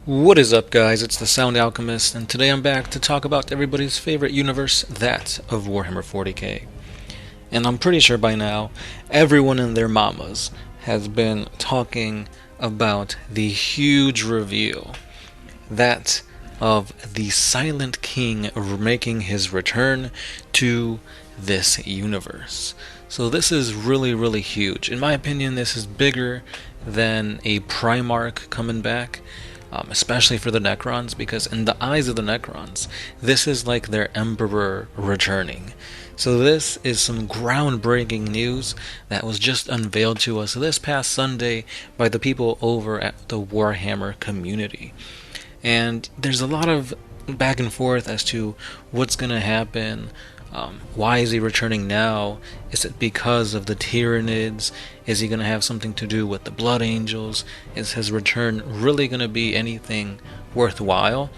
What is up, guys? It's the Sound Alchemist, and today I'm back to talk about everybody's favorite universe, that of Warhammer 40k. And I'm pretty sure by now, everyone and their mamas has been talking about the huge reveal, that of the Silent King making his return to this universe. So this is really, really huge. In my opinion, this is bigger than a Primarch coming back. Especially for the Necrons, because in the eyes of the Necrons, this is like their Emperor returning. So this is some groundbreaking news that was just unveiled to us this past Sunday by the people over at the Warhammer community. And there's a lot of back and forth as to what's going to happen. Why is he returning now? Is it because of the Tyranids? Is he going to have something to do with the Blood Angels? Is his return really going to be anything worthwhile?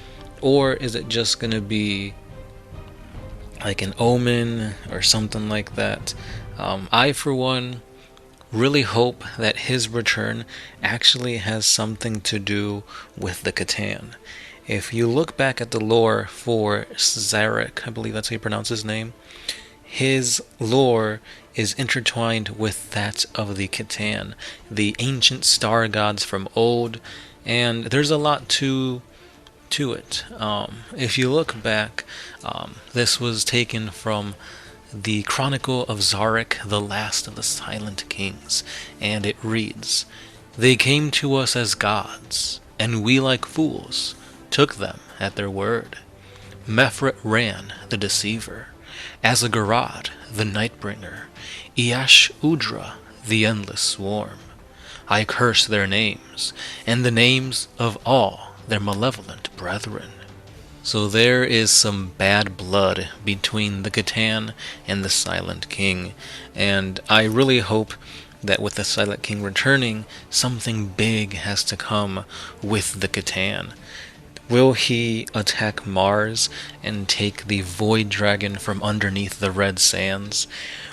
Or is it just going to be like an omen or something like that? I, for one, really hope that his return actually has something to do with the Catan. If you look back at the lore for Szarek, I believe that's how you pronounce his name, his lore is intertwined with that of the Catan, the ancient star gods from old, and there's a lot to it. If you look back, this was taken from the Chronicle of Szarek, the last of the Silent Kings, and it reads, "They came to us as gods, and we like fools took them at their word. Mefret ran, the deceiver, Azagarad, the nightbringer, Iash Udra, the endless swarm. I curse their names, and the names of all their malevolent brethren." So there is some bad blood between the Catan and the Silent King, and I really hope that with the Silent King returning, something big has to come with the Catan. Will he attack Mars and take the Void Dragon from underneath the Red Sands?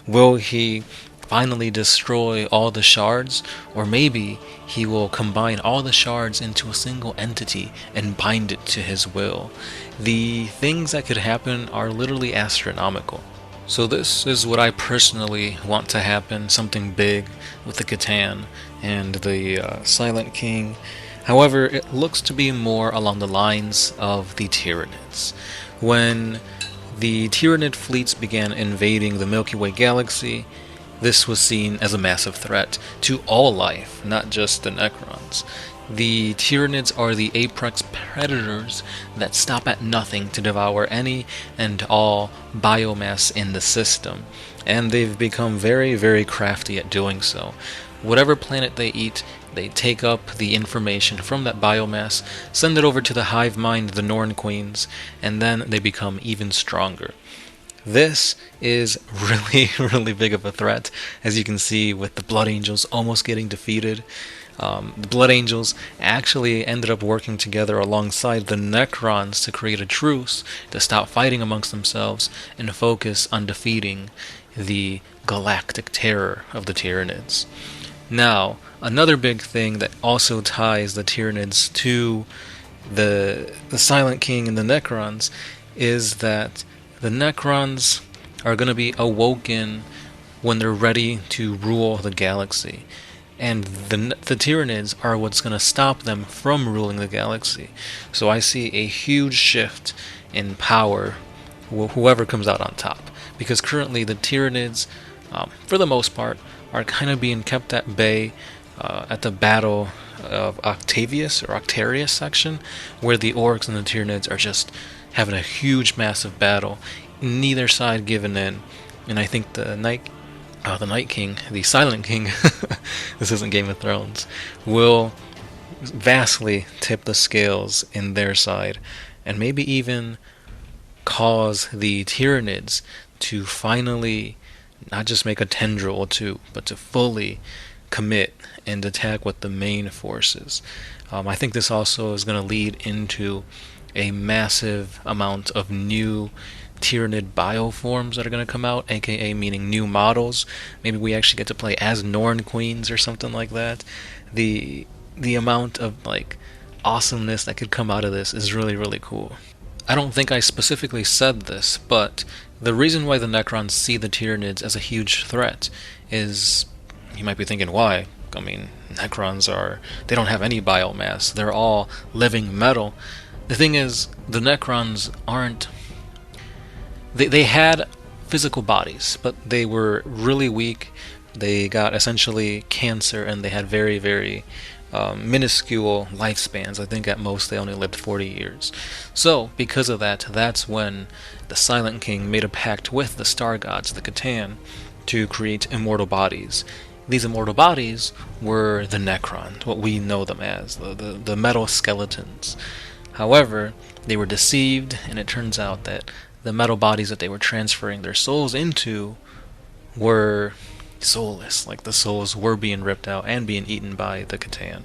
Will he finally destroy all the shards? Or maybe he will combine all the shards into a single entity and bind it to his will. The things that could happen are literally astronomical. So this is what I personally want to happen, something big with the Catan and the Silent King. However, it looks to be more along the lines of the Tyranids. When the Tyranid fleets began invading the Milky Way galaxy, this was seen as a massive threat to all life, not just the Necrons. The Tyranids are the apex predators that stop at nothing to devour any and all biomass in the system, and they've become very, very crafty at doing so. Whatever planet they eat, they take up the information from that biomass, send it over to the hive mind, the Norn Queens, and then they become even stronger. This is really, really big of a threat, as you can see with the Blood Angels almost getting defeated. The Blood Angels actually ended up working together alongside the Necrons to create a truce to stop fighting amongst themselves and focus on defeating the galactic terror of the Tyranids. Now, another big thing that also ties the Tyranids to the Silent King and the Necrons is that the Necrons are going to be awoken when they're ready to rule the galaxy. And the Tyranids are what's going to stop them from ruling the galaxy. So I see a huge shift in power, whoever comes out on top. Because currently the Tyranids, for the most part, are kind of being kept at bay at the Battle of Octavius or Octarius section, where the Orcs and the Tyranids are just having a huge, massive battle, neither side giving in. And I think the Night King, the Silent King, this isn't Game of Thrones, will vastly tip the scales in their side, and maybe even cause the Tyranids to finally not just make a tendril or two, but to fully commit and attack with the main forces. I think this also is going to lead into a massive amount of new Tyranid bioforms that are going to come out, aka meaning new models. Maybe we actually get to play as Norn Queens or something like that. The amount of awesomeness that could come out of this is really, really cool. I don't think I specifically said this, but the reason why the Necrons see the Tyranids as a huge threat is, you might be thinking, why? I mean, they don't have any biomass. They're all living metal. The thing is, the Necrons aren't... They had physical bodies, but they were really weak. They got essentially cancer, and they had very, very minuscule lifespans. I think at most they only lived 40 years. So, because of that, that's when the Silent King made a pact with the Star Gods, the Catan, to create immortal bodies. These immortal bodies were the Necrons, what we know them as, the metal skeletons. However, they were deceived, and it turns out that the metal bodies that they were transferring their souls into were soulless. Like, the souls were being ripped out and being eaten by the Catan.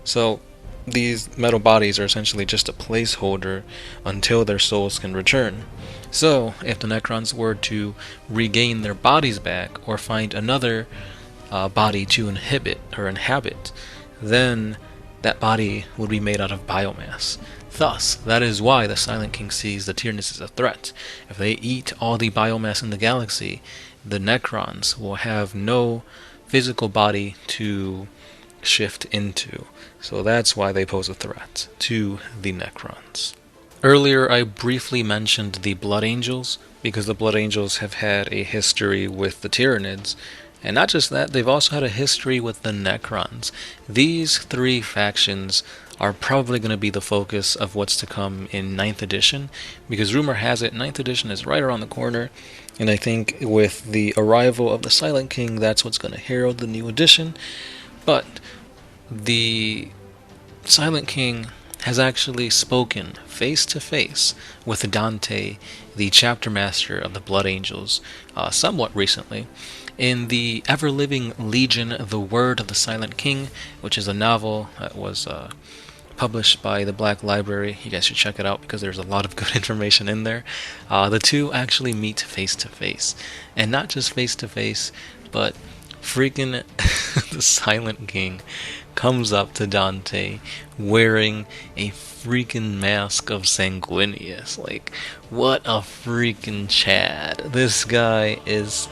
So, these metal bodies are essentially just a placeholder until their souls can return. So, if the Necrons were to regain their bodies back, or find another body to inhabit, then that body would be made out of biomass. Thus, that is why the Silent King sees the Tyranids as a threat. If they eat all the biomass in the galaxy, the Necrons will have no physical body to shift into. So that's why they pose a threat to the Necrons. Earlier, I briefly mentioned the Blood Angels, because the Blood Angels have had a history with the Tyranids. And not just that, they've also had a history with the Necrons. These three factions are probably going to be the focus of what's to come in 9th edition, because rumor has it 9th edition is right around the corner, and I think with the arrival of the Silent King, that's what's going to herald the new edition. But the Silent King has actually spoken face to face with Dante, the chapter master of the Blood Angels, somewhat recently, in the ever-living Legion, The Word of the Silent King, which is a novel that was published by the Black Library. You guys should check it out because there's a lot of good information in there. The two actually meet face to face. And not just face to face, but freaking the Silent King comes up to Dante wearing a freaking mask of Sanguinius. Like, what a freaking Chad. This guy is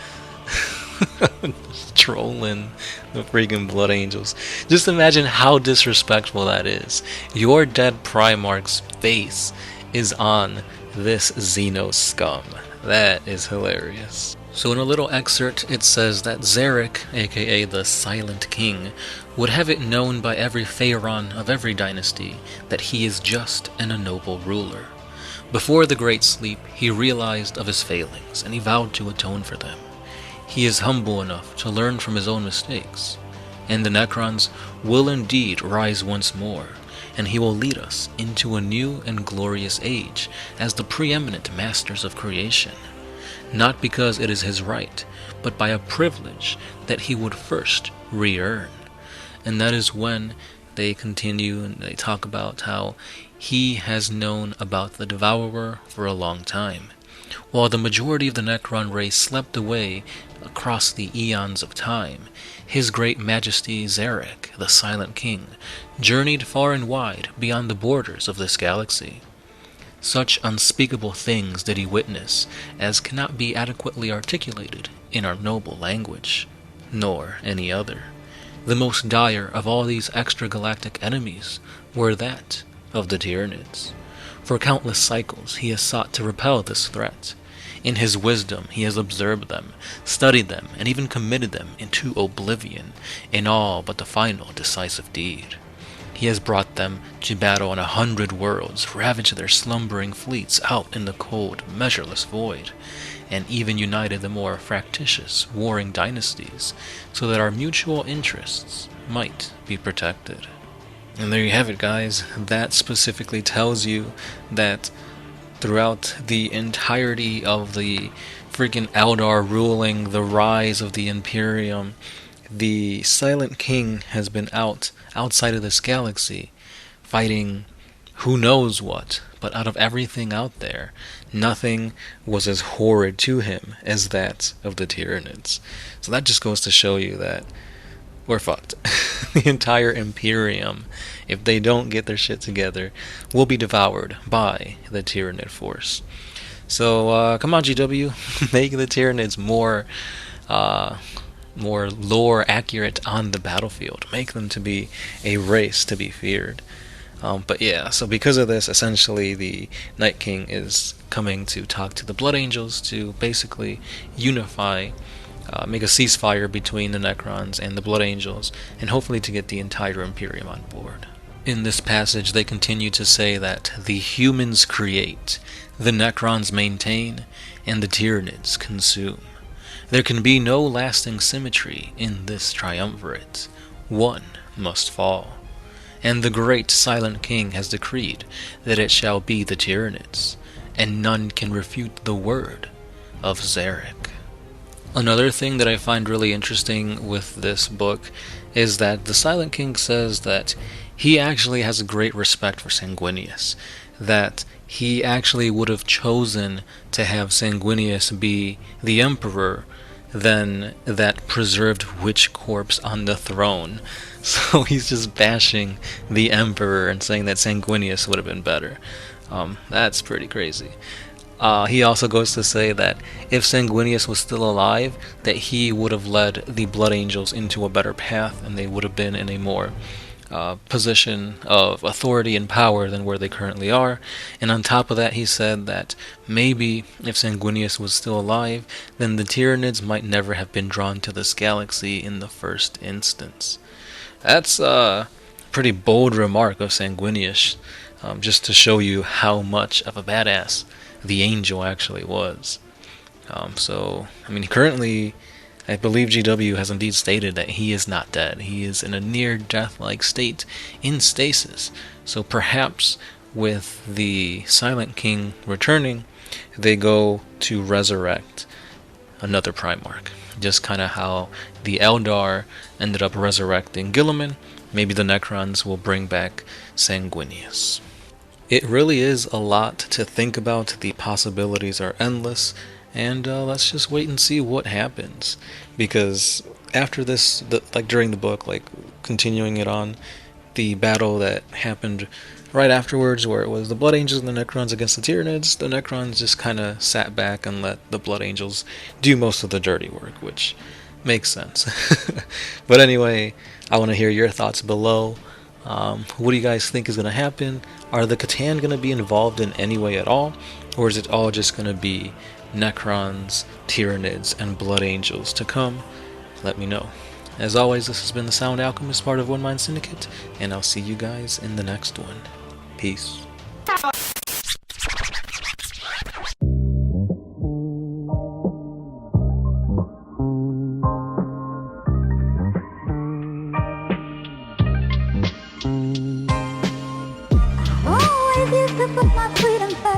just trolling the freaking Blood Angels. Just imagine how disrespectful that is. Your dead Primarch's face is on this Xeno scum. That is hilarious. So in a little excerpt, it says that Szarek, aka the Silent King, would have it known by every Pharaoh of every dynasty that he is just and a noble ruler. Before the Great Sleep, he realized of his failings, and he vowed to atone for them. He is humble enough to learn from his own mistakes, and the Necrons will indeed rise once more, and he will lead us into a new and glorious age as the preeminent masters of creation, not because it is his right, but by a privilege that he would first re-earn. And that is when they continue and they talk about how he has known about the Devourer for a long time. While the majority of the Necron race slept away across the eons of time, His Great Majesty Szarek, the Silent King, journeyed far and wide beyond the borders of this galaxy. Such unspeakable things did he witness as cannot be adequately articulated in our noble language, nor any other. The most dire of all these extragalactic enemies were that of the Tyranids. For countless cycles he has sought to repel this threat. In his wisdom he has observed them, studied them, and even committed them into oblivion in all but the final decisive deed. He has brought them to battle on 100 worlds, ravaged their slumbering fleets out in the cold, measureless void, and even united the more fractious, warring dynasties, so that our mutual interests might be protected. And there you have it, guys. That specifically tells you that throughout the entirety of the freaking Eldar ruling the rise of the Imperium, the Silent King has been outside of this galaxy, fighting who knows what, but out of everything out there, nothing was as horrid to him as that of the Tyranids. So that just goes to show you that we're fucked. The entire Imperium, if they don't get their shit together, will be devoured by the Tyranid force. So come on, GW, make the Tyranids more lore accurate on the battlefield. Make them to be a race to be feared. But yeah, so because of this, essentially the Night King is coming to talk to the Blood Angels to basically unify, make a ceasefire between the Necrons and the Blood Angels, and hopefully to get the entire Imperium on board. In this passage, they continue to say that the humans create, the Necrons maintain, and the Tyranids consume. There can be no lasting symmetry in this triumvirate. One must fall. And the great Silent King has decreed that it shall be the Tyranids, and none can refute the word of Szarek. Another thing that I find really interesting with this book is that the Silent King says that he actually has a great respect for Sanguinius, that he actually would have chosen to have Sanguinius be the Emperor than that preserved witch corpse on the throne. So he's just bashing the Emperor and saying that Sanguinius would have been better. That's pretty crazy. He also goes to say that if Sanguinius was still alive, that he would have led the Blood Angels into a better path, and they would have been in a more position of authority and power than where they currently are. And on top of that, he said that maybe if Sanguinius was still alive, then the Tyranids might never have been drawn to this galaxy in the first instance. That's a pretty bold remark of Sanguinius, just to show you how much of a badass the angel actually was. So, I mean, currently, I believe GW has indeed stated that he is not dead. He is in a near-death-like state in stasis. So perhaps with the Silent King returning, they go to resurrect another Primarch. Just kind of how the Eldar ended up resurrecting Guilliman, maybe the Necrons will bring back Sanguinius. It really is a lot to think about. The possibilities are endless, and let's just wait and see what happens. Because after this, during the book, continuing it on, the battle that happened right afterwards, where it was the Blood Angels and the Necrons against the Tyranids, the Necrons just kind of sat back and let the Blood Angels do most of the dirty work, which makes sense. But anyway, I want to hear your thoughts below. What do you guys think is going to happen? Are the Catan going to be involved in any way at all? Or is it all just going to be Necrons, Tyranids, and Blood Angels to come? Let me know. As always, this has been the Sound Alchemist, part of One Mind Syndicate, and I'll see you guys in the next one. Peace. Oh, if you took my freedom.